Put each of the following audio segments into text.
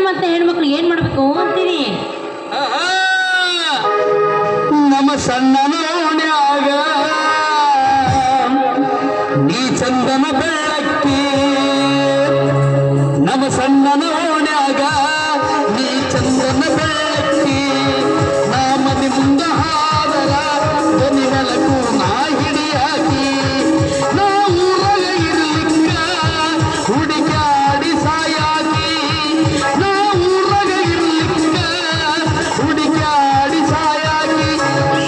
ಮತ್ತೆ ಹೆಣ್ಮಕ್ಳು ಏನ್ ಮಾಡ್ಬೇಕು ಅಂತೀನಿ. ನಮ್ಮ ಸಣ್ಣ ಓಣ್ಯಾಗ ನೀ ಚಂದನ ಬೆಳಕಿ, ನಮ್ಮ ಸಣ್ಣ ಓಣ್ಯಾಗ ನೀ ಚಂದನ ಬೆಳಕಿ, ನಾ ಮನೆ ಮುಂದ ಹಾದರ ಧ್ವನಿ ಬೆಳಕು ನಾ ಹಿಡಿಯಾಕಿ, ನಾ ಊರಾಗ ಇರ್ಲಿಕ್ಕ ಹುಡುಗಾಡಿ ಸಾಯಾಕಿ, ನಾ ಊರಾಗ ಇರ್ಲಿಕ್ಕ ಹುಡುಗಾಡಿ ಸಾಯಾಕಿ,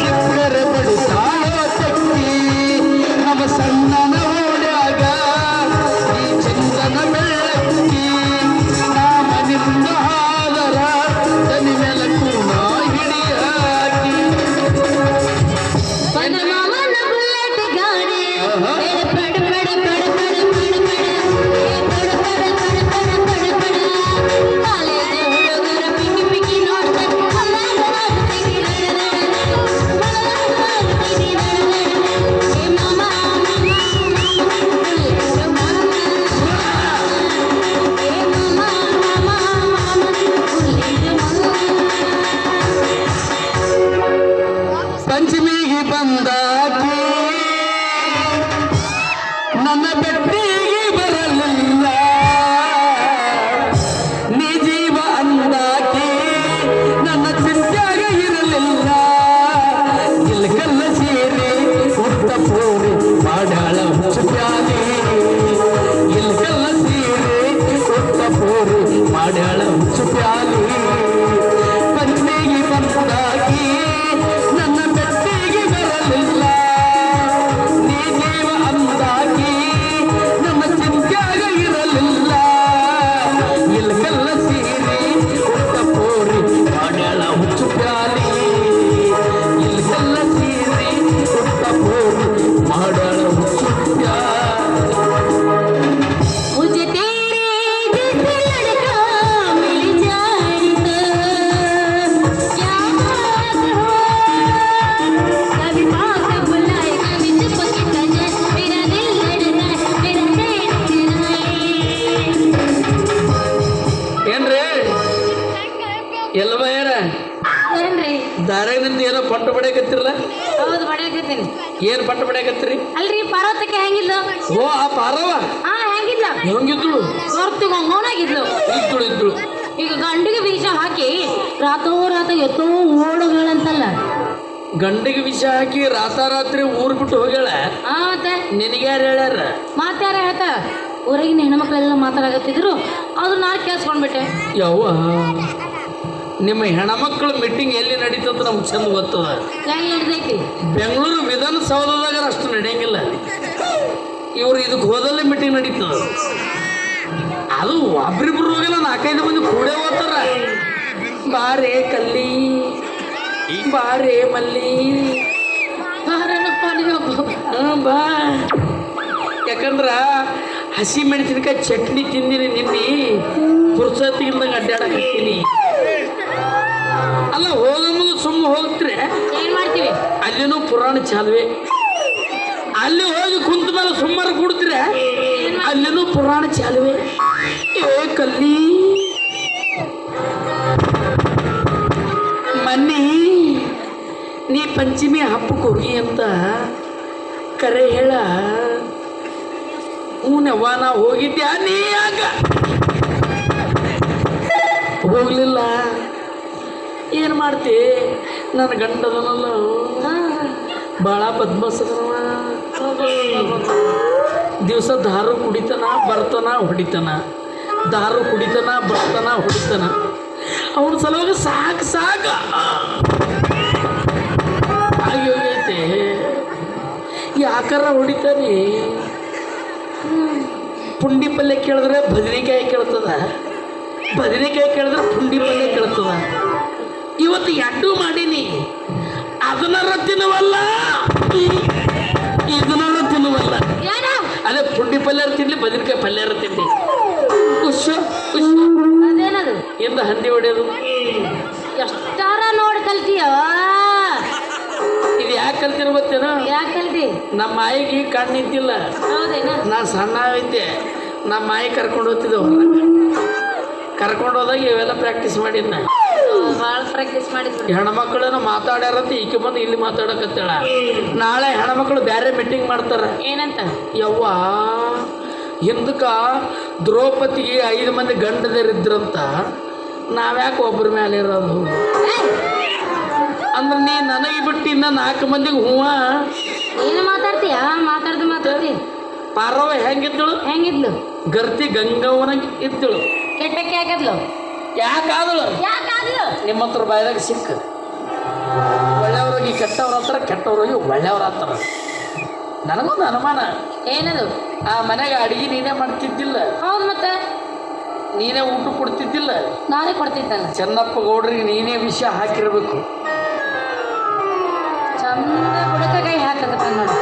ಸಿಕ್ಕರೆ ಬಡಿಸಾಳೋ ಚಕ್ಕಿ, ನಮ್ಮ ಸಣ್ಣನ ಓಡ್ಯಾಗ ಈ ಚಂದನ ಬೆಳಕಿ, ನಾ ಮನೆ ಮುಂದ ಹಾದರ ತನಿ ಮೆಲಕು ನಾ ಹಿಡಿಯಾಕಿ. ಬಂದ ಮಾವನ ಬುಲೆಟ್ ಗಾಡಿ ಪಡ ಪಡ ಪಡ ಪಡ ಪಡ ಪಡ ಪಡ ಪಡ ಪಡ ಪಡ ಪಡ ಪಡ ಕಾಲೇಜ್ ಹುಡುಗರ ಪಿಕ್ಕಿ ಪಿಕ್ಕಿ ನೋಡ್ತಾರೆ ಪಂಚಮಿಗೆ ಬಂದಾಕಿ ನನ್ನ ಬೆಟ್ಟಿಗೆ ಬರಲಿಲ್ಲ, ನೀ ಜೀವ ಅಂದಾಕಿ ನನ್ನ ಚಿಂತ್ಯಾಗ ಇರಲಿಲ್ಲ, ಇಲ್ಕಲ್ಲ ಸೀರೆ ಉಟ್ಟ ಪೋರಿ ಮಾಡಾಳ ಹುಚ್ಚುಪ್ಯಾಲಿ, ಇಲ್ಕಲ್ಲ ಸೀರೆ ಉಟ್ಟ ಪೋರಿ ಮಾಡಾಳ ಹುಚ್ಚುಪ್ಯಾಲಿ, ಪಂಚಮಿಗೆ ಬಂದಾಕಿ ನನ್ನ ಬೆಟ್ಟಿಗೆ ಬರಲಿಲ್ಲ, ನೀ ಜೀವ ಅಂದಾಕಿ ನನ್ನ ಚಿಂತ್ಯಾಗ ಇರಲಿಲ್ಲ, ಇಲ್ಕಲ್ಲ ಸೀರೆ ಉಟ್ಟ ಪೋರಿ ಮಾಡಾಳ ಹುಚ್ಚು ಪ್ಯಾಲಿ, ಇಲ್ಕಲ್ಲ ಸೀರೆ ಉಟ್ಟ ಪೋರಿ ಮಾಡಾಳ ಹುಚ್ಚು ಪ್ಯಾಲಿ. मुझे तेरे जैसे लड़का मिल जाए तो क्या बात हो, कभी पास बुलाए कभी चुपके सजाए, मेरा दिल लड़का मेरा चैन चुराए. ಏನ್ರಿ ಎಲ್ವಯ್ಯಾರ ಏನ್ರಿ ದಾರ್ಯಾಗದಿಂದ ಏನೋ ಪಂಟ ಬಡಿಯಕತ್ತಿರಲ್ಲ, ಹೌದು ಬಡಿಯಾಕತ್ತೀನಿ. ಏನ್ ಪಂಟ ಬಡಿಯಕತ್ತೀರಿ? ಅಲ್ರಿ ಪಾರ್ವತಕ್ಕೆ ಹೆಂಗಿದ್ಲು? ಓ ಆ ಪಾರವ ಹೆಂಗಿದ್ಲ? ಹೆಂಗಿದ್ಳು? ಗೊತ್ತಿಗೋನಾಗಿದ್ಲು. ಇದ್ಳು ಇದ್ಳು. ಈಗ ಗಂಡಿಗೆ ಬೀಜ ಹಾಕಿ ರಾತೋರಾತ ಎತ್ತೋ ಓಡುಗಳಂತಲ್ಲ. ಗಂಡಿಗೆ ವಿಷ ಹಾಕಿ ರಾತಾರಾತ್ರಿ ಊರ್ ಬಿಟ್ಟು ಹೋಗ್ಯಾಳ. ಮತ್ತೆ ನಿನಗ್ಯಾರು ಹೇಳ್ಯಾರ? ಮಾತಾರ ಹೇಳ್ತಾ ಊರಾಗಿನ ಹೆಣ್ಮಕ್ಳೆಲ್ಲ ಮಾತಾಡಕತ್ತಿದ್ರು, ಅದು ನಾನು ಕೇಳಿಸ್ಕೊಂಡ್ಬಿಟ್ಟೆ. ಯವ್ವ, ನಿಮ್ಮ ಹೆಣ್ಮಕ್ಳು ಮೀಟಿಂಗ್ ಎಲ್ಲಿ ನಡೀತಂತ ನಮ್ಗೆ ಚಂದ ಗೊತ್ತದ. ಹೆಂಗ್ ನಡ್ದೈತಿ? ಬೆಂಗಳೂರು ವಿಧಾನಸೌಧದಾಗ ಅಷ್ಟು ನಡೆಯಂಗಿಲ್ಲ. ಇವ್ರು ಇದಕ್ಕೆ ಹೋದಲ್ಲೇ ಮೀಟಿಂಗ್ ನಡೀತದ. ಅದು ಒಬ್ರಿಬ್ರು ಹೋಗಿಲ್ಲ, 4-5 ಮಂದಿ ಕೂಡೇ ಹೋಗ್ತಾರ. ಬಾರೇ ಕಲ್ಲಿ, ಬಾರೇ ಮಲ್ಲಿ, ಬಾ. ಯಾಕಂದ್ರ ಹಸಿ ಮೆಣಸಿನಕಾಯಿ ಚಟ್ನಿ ತಿಂದಿನಿ, ನಿನ್ನೆ ಪುರ್ಸತ್ತಿಗಿಂದಾಗ ಅಡ್ಡಾಡಕತ್ತೀನಿ. ಅಲ್ಲ ಹೋಗಂಬುದು ಸುಮ್ಮ ಹೋಗ್ತ್ರೆ ಏನ್ ಮಾಡ್ತೀವಿ? ಅಲ್ಲಿನೂ ಪುರಾಣ ಚಾಲ್ವೆ. ಅಲ್ಲಿ ಹೋಗಿ ಕುಂತ ಮೇಲೆ ಸುಮ್ಮನೆ ಕೂಡ್ತೀರ, ಅಲ್ಲಿನೂ ಪುರಾಣ ಚಾಲ್ವೆ. ಏ ಕಲ್ಲಿ, ಮನ್ನಿ ನೀ ಪಂಚಮಿ ಹಬ್ಬಕ್ಕೆ ಹೋಗಿ ಅಂತ ಕರೆ ಹೇಳ. ಹೂನವ್ವ ನಾ ಹೋಗಿದ್ಯಾ, ನೀ ಯಾಕ ಹೋಗ್ಲಿಲ್ಲ? ಏನು ಮಾಡ್ತಿ? ನನ್ನ ಗಂಡದನಲ್ಲ ಭಾಳ ಬದ್ಮಸದನವ. ದಿವಸ ದಾರು ಕುಡಿತಾನ, ಬರ್ತಾನ, ಹೊಡಿತಾನ, ದಾರು ಕುಡಿತಾನ, ಬರ್ತಾನ, ಹೊಡಿತಾನ. ಅವನ ಸಲುವಾಗಿ ಸಾಕು ಸಾಕು ಆಗಿ ಹೋಗೈತೆ. ಯಾಕಾರ ಹೊಡಿತಾನೆ? ಪುಂಡಿ ಪಲ್ಯ ಕೇಳಿದ್ರೆ ಬದನೆಕಾಯಿ ಕೇಳ್ತದ, ಬದನೆಕಾಯಿ ಕೇಳಿದ್ರೆ ಪುಂಡಿ ಪಲ್ಯ ಕೇಳ್ತದ. ಇವತ್ತು ಎಡ್ಡು ಮಾಡೀನಿ, ಅದನ್ನಾರ ತಿನ್ನುವಲ್ಲ, ಇದನ್ನಾರ ತಿನ್ನುವಲ್ಲ. ಅದೇ ಪುಂಡಿ ಪಲ್ಯ ತಿನ್ಲಿ, ಬದನೆಕಾಯಿ ಪಲ್ಯ ತಿನ್ಲಿ. ಖುಷು ಖುಷು. ಅದೇನದು? ಇಂದ ಹಂದಿ ಹೊಡೆಯೋದು ಎಷ್ಟಾರ ನೋಡಿ ಕಲ್ತೀಯ? ಇದು ಯಾಕೆ ಕಲ್ತಿರೋ ಗೊತ್ತೇನೋ? ಯಾಕೆ ಕಲ್ತಿ? ನಮ್ಮ ಆಯಿಗೆ ಕಣ್ಣು ನಿಂತಿಲ್ಲ. ಹೌದೇನ? ನಾ ಸಣ್ಣ ಇದ್ದೆ, ನಮ್ಮ ಆಯಿ ಕರ್ಕೊಂಡು ಹೋಗ್ತಿದ್ದೆ. ಕರ್ಕೊಂಡು ಹೋದಾಗ ಇವೆಲ್ಲ ಪ್ರಾಕ್ಟೀಸ್ ಮಾಡಿದ್ನ. ಭಾಳ ಪ್ರಾಕ್ಟೀಸ್ ಮಾಡಿದ್ರು. ಹೆಣ್ಮಕ್ಳೇನೋ ಮಾತಾಡ್ಯಾರಂತ ಈಕೆ ಬಂದು ಇಲ್ಲಿ ಮಾತಾಡಕತ್ತೇಳ. ನಾಳೆ ಹೆಣ್ಮಕ್ಳು ಬೇರೆ ಮೀಟಿಂಗ್ ಮಾಡ್ತಾರ. ಏನಂತ? ಯವ್ವ ಹಿಂದಕ್ಕ ದ್ರೌಪದಿಗೆ 5 ಮಂದಿ ಗಂಡದರಿದ್ರಂತ, ನಾವ್ಯಾಕೆ ಒಬ್ಬರ ಮೇಲೆ ಇರೋದು ಅಂದ್ರೆ ನೀ ನನಗೆ ಬಿಟ್ಟು ಇನ್ನ 4 ಮಂದಿಗೆ ಹೂವ ಏನು ಮಾತಾಡ್ತೀಯ? ಮಾತಾಡ್ತಿ ಪಾರವ ಹೆಂಗಿದ್ದಳು? ಹೆಂಗಿದ್ಲು? ಗರ್ತಿ ಗಂಗವ್ವನ ಇದ್ದಳು. ಕೆಟ್ಟಕ್ಕೆ ಆಗದ್ಲು? ಯಾಕಾದಳು? ನಿಮ್ಮ ಹತ್ರ ಬಾಯ್ದಾಗ ಸಿಕ್ಕ ಒಳ್ಳೆಯವ್ರೋಗಿ ಕೆಟ್ಟವ್ರ ಹತ್ರ, ಕೆಟ್ಟವ್ರೋಗಿ ಒಳ್ಳೆಯವ್ರ ಹತ್ರ. ನನಗೊಂದು ಅನುಮಾನ. ಏನದು? ಆ ಮನೆಗೆ ಅಡಿಗೆ ನೀನೇ ಮಾಡ್ತಿದ್ದಿಲ್ಲ? ಹೌದು, ಮತ್ತೆ ನೀನೇ ಊಟ ಕೊಡ್ತಿದ್ದಿಲ್ಲ? ನಾನೇ ಕೊಡ್ತಿದ್ದಲ್ಲ. ಚೆನ್ನಪ್ಪ ಗೌಡ್ರಿಗೆ ನೀನೇ ವಿಷ ಹಾಕಿರ್ಬೇಕು. ಚಂದ ಹುಡುಕ ಕೈ ಹಾಕದಪ್ಪ ನೋಡು.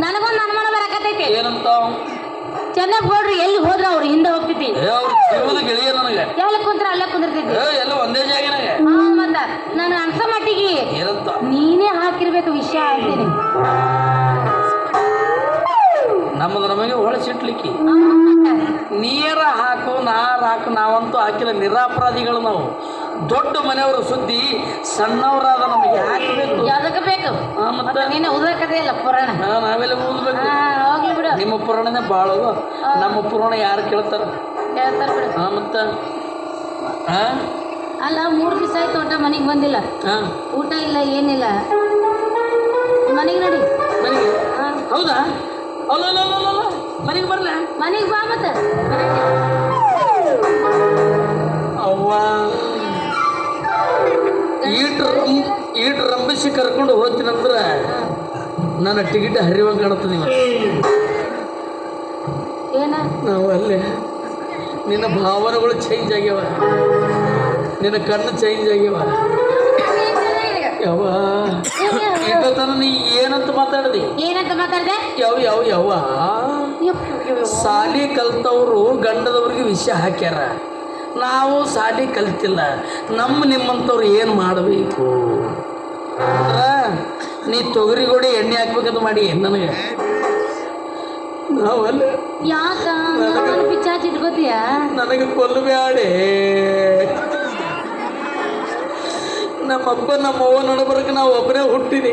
ನನಗೊಂದು ಅನುಮಾನ ಬರಕತ್ತೈತಿ. ಏನಂತ? ಚೆನ್ನಪ್ಪ ಗೌಡ್ರು ಎಲ್ಲಿ ಹೋದ್ರ ಅವ್ರು ಹಿಂದೆ ಹೋಗ್ತಿದ್ದಿ. ಅವ್ರು ಜೀವದ ಗೆಳೆಯ ನನಗೆ. ಎಲ್ಲಿ ಕುಂತ್ರ ಅಲ್ಲೇ ಕುಂದಿರ್ತಿದ್ದಿ. ಎಲ್ಲ ಒಂದೇ ಜಾಗನಾಗ. ಮತ್ತ ನಾನು ಅನ್ಸ ಮಟ್ಟಿಗೆ ಏನಂತ? ನೀನೇ ಹಾಕಿರ್ಬೇಕು ವಿಷಯ ಅಂತೀನಿ. ನಮಗೆ ಹೊಳಸಿಟ್ಲಿಕ್ಕಿ ನೀರ ಹಾಕು ನಾರ ಹಾಕು. ನಾವಂತೂ ಹಾಕಿಲ್ಲ, ನಿರಾಪರಾಧಿಗಳು ನಾವು. ದೊಡ್ಡ ಮನೆಯವರು ಸುದ್ದಿ ಸಣ್ಣವರಾದ ನಮಗೆ ಹಾಕಬೇಕು. ಯಾವ್ದಕ್ಕೆ ಬೇಕು? ಮತ್ತೆ ನೀನೆ ಓದಕದೇ ಇಲ್ಲ ಪುರಾಣ. ನಾವೆಲ್ಲ ಓದ್ಬೇಕು. ಹೋಗ್ಲಿ ಬಿಡು. ನಿಮ್ಮ ಪುರಾಣನೇ ಬಾಳು, ನಮ್ಮ ಪುರಾಣ ಯಾರು ಕೇಳ್ತಾರ? ಹೇಳ್ತಾರ ಬಿಡು. ಮತ್ತ ಅಲ್ಲ 3 ದಿವಸ ಆಯ್ತು ಊಟ ಮನೆಗೆ ಬಂದಿಲ್ಲ. ಊಟ ಇಲ್ಲ ಏನಿಲ್ಲ. ಮನೆಗೆ ನಡಿ. ಮನೆಗೆ? ಹೌದಾ? ಅಲ್ಲ ಮನೆಗೆ ಬರ್ಲ? ಮನೆಗೆ ಬಾ. ಮತ್ತೆ ಅವ್ವ ಈಟ್ ರಂಬಿಸಿ ಕರ್ಕೊಂಡು ಹೋಗ್ತೀನಂದ್ರ ನನ್ನ ಟಿಕೆಟ್ ಹರಿವಂಗೆ ಕಾಣುತ್ತದೆ. ಏನ? ನಾವು ಅಲ್ಲೇ ನಿನ್ನ ಭಾವನೆಗಳು ಚೇಂಜ್ ಆಗ್ಯಾವ, ನಿನ್ನ ಕಣ್ಣು ಚೇಂಜ್ ಆಗ್ಯಾವ. ಯಾವ ಇಟ್ಟತನ ನೀ ಏನಂತ ಮಾತಾಡ್ದಿ? ಏನಂತ ಮಾತಾಡ್ದೆ? ಯಾವ ಸಾಲಿ ಕಲ್ತವ್ರು ಗಂಡದವ್ರಿಗೆ ವಿಷ ಹಾಕ್ಯಾರ. ನಾವು ಸಾಲಿ ಕಲ್ತಿಲ್ಲ. ನಿಮ್ಮಂಥವ್ರು ಏನು ಮಾಡಬೇಕು? ನೀ ತೊಗರಿಗೋಡಿ ಎಣ್ಣೆ ಹಾಕ್ಬೇಕಂತ ಮಾಡಿ ನನಗೆ. ನಾವಲ್ಲ ಯಾಕ ಪಿಚ್ಚಾಚಿ ಇಟ್ಕೋತೀಯ? ನನಗೆ ಕೊಲ್ಲಬೇಡಿ. ನಮ್ಮಪ್ಪ ನಮ್ಮವ್ವ ನಡಬರಕ್ಕೆ ನಾವು ಒಬ್ಬನೇ ಹುಟ್ಟಿನಿ.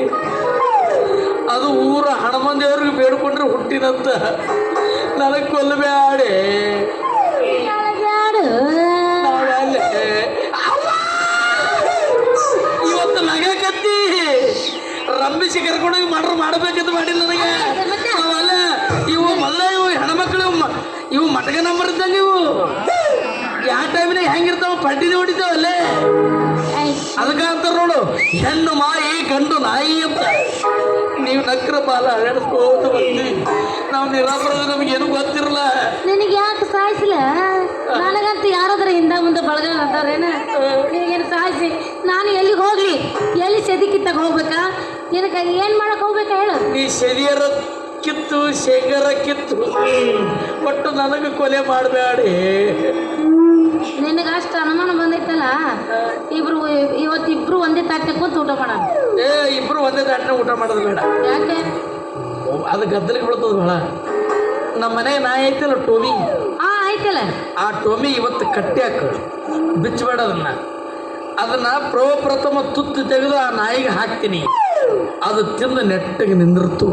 ಅದು ಊರ ಹಣಮಂದಿಯವ್ರಿಗೆ ಬೇಡ್ಕೊಂಡ್ರೆ ಹುಟ್ಟಿನಂತ. ನನಗೆ ಕೊಲ್ಲಬೇಡಿ. ಇವತ್ತು ನಗಕತ್ತಿ ರಂಬಿಸಿ ಕರ್ಕೊಂಡೋಗಿ ಮಾಡಬೇಕಂತ ಮಾಡಿಲ್ಲ ನನಗೆ. ಅವಲ್ಲ ಇವು ಹೆಣ್ಮಕ್ಳು ಇವು ಮಟಕ ನಂಬರ್ ಇದ್ದಂಗೆ. ಇವು ಯಾವ ಟೈಮ್ನಾಗ ಹೆಂಗಿರ್ತಾವ ಪಡ್ಡಿನೇ ಹೊಡಿತಾವಲ್ಲೇ. ಅದಕ್ಕ ಅಂತಾರ ನೋಡು, ಹೆಣ್ಣು ಮಾಯಿ ಗಂಡು ನಾಯಿ ಅಂತ. ನೀವು ನಕ್ರ ಬಾಲ ಅಳಾಡಿಸ್ಕೋತ ಬಂದ್ವಿ. ನಾವು ನಿರಾಪರಾಧ, ನಮಗೇನು ಗೊತ್ತಿರಲ್ಲ. ನಿನಗೆ ಯಾಕೆ ಸಾಯಿಸಿಲ್ಲ? ನನಗಂತೂ ಯಾರಾದ್ರೂ ಹಿಂದೆ ಮುಂದೆ ಬಳಗ ಅಂತಾರೇನ? ನಿನಗೇನು ಸಾಯಿಸಿ ನಾನು ಎಲ್ಲಿಗೆ ಹೋಗ್ಲಿ? ಎಲ್ಲಿ ಸೆದಿ ಕಿತ್ತಾಗ ಹೋಗ್ಬೇಕಾ? ನಿನಗೆ ಏನು ಮಾಡಕ್ ಹೋಗ್ಬೇಕಾ ಹೇಳು? ನೀ ಸೆದಿಯರ ಕಿತ್ತು ಶೇಖರ ಕಿತ್ತು ಒಟ್ಟು ನನಗೆ ಕೊಲೆ ಮಾಡಬೇಡಿ. ನಿನಗೆ ಅಷ್ಟು ಅನುಮಾನ ಬಂದೈತಲ್ಲ, ಇವತ್ತಿಬ್ರು ಒಂದೇ ತಾಟ್ನ ಕೂತು ಊಟ ಮಾಡೋಣ. ಇಬ್ರು ಒಂದೇ ತಾಟ್ನ ಊಟ ಮಾಡೋದು ಬೇಡ. ಯಾಕೆ? ಅದು ಗದ್ದಲಿಗೆ ಬೀಳ್ತದ ಭಾಳ. ನಮ್ಮ ಮನೆಗೆ ನಾಯಿ ಐತಲ್ಲ ಟೋಮಿ, ಆಯ್ತಲ್ಲ, ಆ ಟೋಮಿ ಇವತ್ತು ಕಟ್ಟಿ ಹಾಕು, ಬಿಚ್ಚಬೇಡ. ಅದನ್ನ ಪ್ರಥಮ ತುತ್ತು ತೆಗೆದು ಆ ನಾಯಿಗೆ ಹಾಕ್ತೀನಿ. ಅದು ತಿಂದು ನೆಟ್ಟಿಗೆ ನಿಂದಿರ್ತು.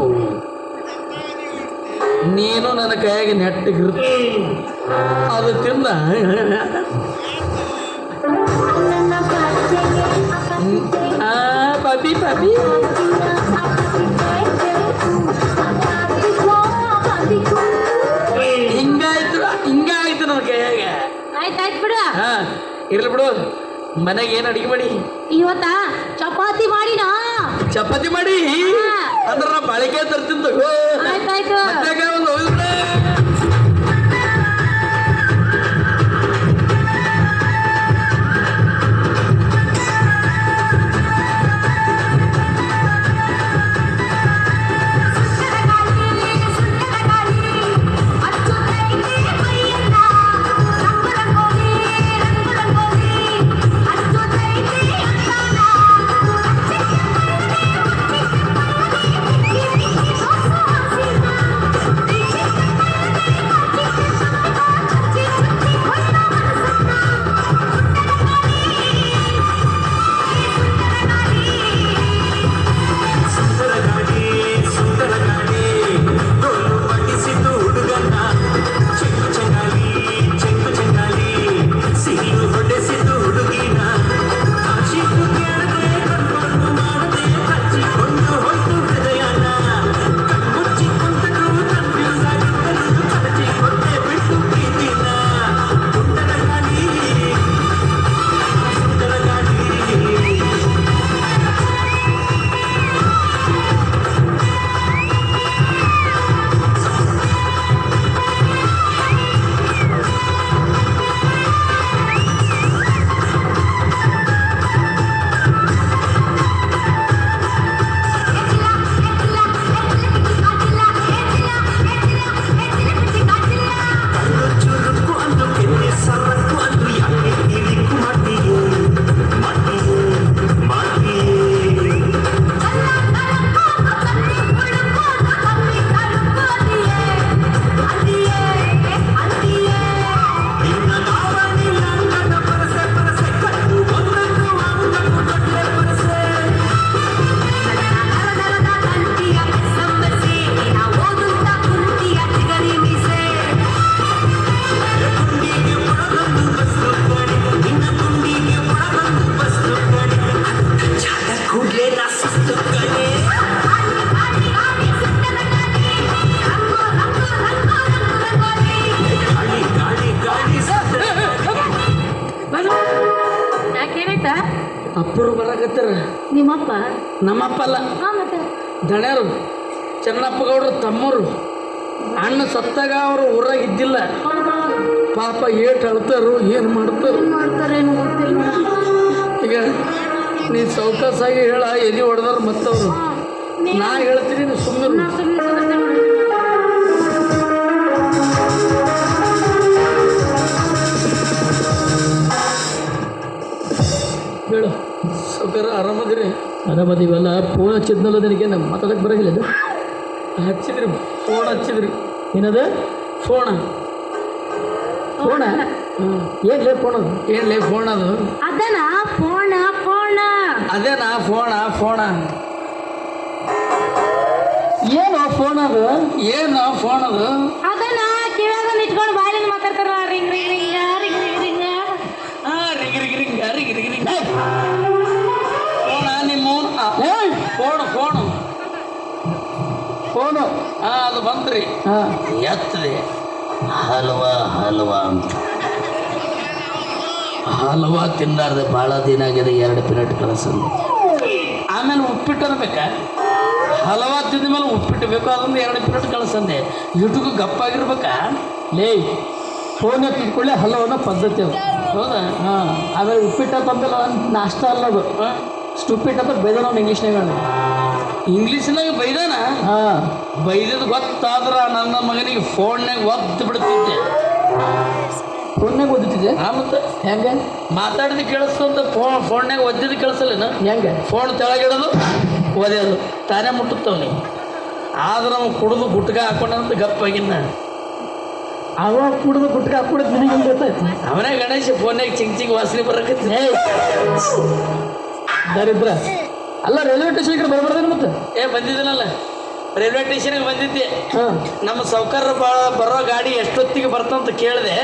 ನೀನು ನನ್ನ ಕೈಯಾಗಿ ನೆಟ್ಟಿಗಿರ್ತು. ಅದು ತಿಂದ ಪಾಪಿ ಹಿಂಗಾಯ್ತು ನನ್ನ ಕೈಯಾಗ. ಆಯ್ತಾಯ್ತು ಬಿಡು. ಇರ್ಲಿ ಬಿಡು. ಮನೆಗೆ ಏನು ಅಡಿಗೆ ಮಾಡಿ? ಇವತ್ತ ಚಪಾತಿ ಮಾಡಿನಾ? ಚಪಾತಿ ಮಾಡಿ ಅಂದ್ರ ನಾ ಬಾಳಿಕೆ ತರ್ತೀನಿ ತಗೋ. ಆಯ್ತಾಯ್ತು. ಅಪ್ಪರು ಬರಕತ್ತಾರ. ನಿಮ್ಮಪ್ಪ ನಮ್ಮಪ್ಪ ಅಲ್ಲ, ಹಾ ಮತ್ತೆ ದಣ್ಯರು ಚೆನ್ನಪ್ಪ ಗೌಡ್ರು ತಮ್ಮರು. ಅಣ್ಣ ಸತ್ತಾಗ ಅವರು ಊರಾಗ ಇದ್ದಿಲ್ಲ. ಪಾಪ ಏಟ್ ಅಳ್ತಾರು, ಏನು ಮಾಡ್ತಾರು. ಮಾಡ್ತಾರೇನು ಗೊತ್ತಿಲ್ಲ. ಈಗ ನೀ ಸೌಕಾಸಾಗಿ ಹೇಳ, ಎಲ್ಲಿ ಹೊಡೆದಾರ ಮತ್ತವ್ರು. ನಾ ಹೇಳ್ತೀನಿ, ನೀ ಸುಮ್ಮನೆ ನಾ ಸುಮ್ನೆ ಸದಸ್ಯ ನೋಡಿ. ಹೇಳು. ಸೌಕರ್ಯ ಆರಾಮದಿರಿ? ಆರಾಮದೀವಲ್ಲ. ಫೋನ್ ಹಚ್ಚಿದ್ನಲ್ಲ ನನಗೆ ನಮ್ಮ ಮಾತಾಡಕ್ಕೆ ಬರೋಂಗಿಲ್ಲ ಇದು. ಹಚ್ಚಿದ್ರಿ, ಫೋನ್ ಹಚ್ಚಿದ್ರಿ. ಏನದ ಫೋನ ಫೋನ? ಏನ್ಲೇ ಫೋನ್ ಅದು? ಏನ್ಲೇ ಫೋನ್ ಅದು? ಅದನ ಫೋಣ ಫೋಣ ಅದೇನಾ ಫೋನ? ಏನು ಫೋನ್ ಅದು? ಏನು ಫೋನ್ ಅದು? ಅದನ್ನ ಕಿವ್ಯಾಗ ನಿಟ್ಕೊಂಡು ಬಾಯಿಲಿಂದ ಮಾತಾಡ್ತಾರಲ್ಲ, ring ring ring ring ring ring. Ring phone ನಿಮ್ಮ ಫೋನು ಫೋನು ಅದು ಬಂತ್ರಿ. ಹಾಂ. ಎತ್ತದೆ ಹಲ್ವಾ ಅಂತ. ಹಲ್ವಾ ತಿಂದಾರ್ದೆ ಭಾಳ ದಿನ ಆಗಿದೆ, 2 ಪಿಲೇಟ್ ಕಳಿಸಂದು. ಆಮೇಲೆ ಉಪ್ಪಿಟ್ಟು ಅನ್ಬೇಕಾ? ಹಲ್ವಾ ತಿಂದ ಮೇಲೆ ಉಪ್ಪಿಟ್ಟು ಬೇಕು, ಅದೊಂದು 2 ಪಿಲೇಟ್ ಕಳಿಸಂದೆ. ಇಟುಕು ಗಪ್ಪಾಗಿರ್ಬೇಕಾ? ಲೇ, ಫೋನ್ ತಿಳ್ಕೊಳ್ಳಿ ಹಲವನ್ನ ಪದ್ಧತಿ ಅದು. ಹೌದಾ? ಹಾಂ. ಆಮೇಲೆ ಉಪ್ಪಿಟ್ಟು ಅಂತಂದ್ರೆ ನಾಷ್ಟ ಅಲ್ಲದು, ಸ್ಟುಪಿಟ್ ಅಂತ ಬೈದ ನಾವು ಇಂಗ್ಲೀಷ್ನಾಗ. ಇಂಗ್ಲೀಷ್ನಾಗ ಬೈದಾನ? ಹಾಂ. ಬೈದದ್ದು ಗೊತ್ತಾದ್ರ ನನ್ನ ಮಗನಿಗೆ ಫೋನ್ನಾಗ ಒದ್ದು ಬಿಡ್ತಿದ್ದೆ. ಫೋನ್ನಾಗ ಓದುತ್ತಿದ್ದೆ. ಮತ್ತೆ ಹೆಂಗೆ ಮಾತಾಡಿದ ಕೇಳಿಸ್ತಂತ ಫೋನ್ನಾಗ ಒದ್ದಿದ್ದು ಕೇಳಿಸಲ್ಲೇನ? ಹೆಂಗೆ? ಫೋನ್ ತೆಳಗಿಡೋದು ಒದೆಯೋದು ತಾನೇ ಮುಟ್ಟುತ್ತವನಿ. ಆದ್ರೆ ನಾವು ಕುಡಿದು ಗುಟ್ಕ ಹಾಕೊಂಡಂತ ಗಪ್ಪಾಗಿನ್ನ. ಅವ ಕುಡಿದು ಗುಟ್ಕ ಹಾಕ್ಬಿಡೋದು ನಿನಗೆ ಹೆಂಗೆ ಗೊತ್ತಾಯ್ತು? ಅವನೇ ಗಣೇಶ ಫೋನ್ನಾಗ ಚಿಂಗ್ ವಾಸನೆ ಬರಕತ್ತಿ. ದರಿದ್ರ ಅಲ್ಲ, ರೈಲ್ವೆ ಸ್ಟೇಷನ್ಗೆ ಬರ್ಬಾರ್ದೇನು ಮತ್ತೆ? ಬಂದಿದ್ದೀನಲ್ಲ, ರೈಲ್ವೆ ಸ್ಟೇಷನ್ಗೆ ಬಂದಿದ್ದೆ. ಹಾಂ. ನಮ್ಮ ಸೌಕರ್ಯ ಬರೋ ಗಾಡಿ ಎಷ್ಟೊತ್ತಿಗೆ ಬರ್ತಂತ ಕೇಳಿದೆ.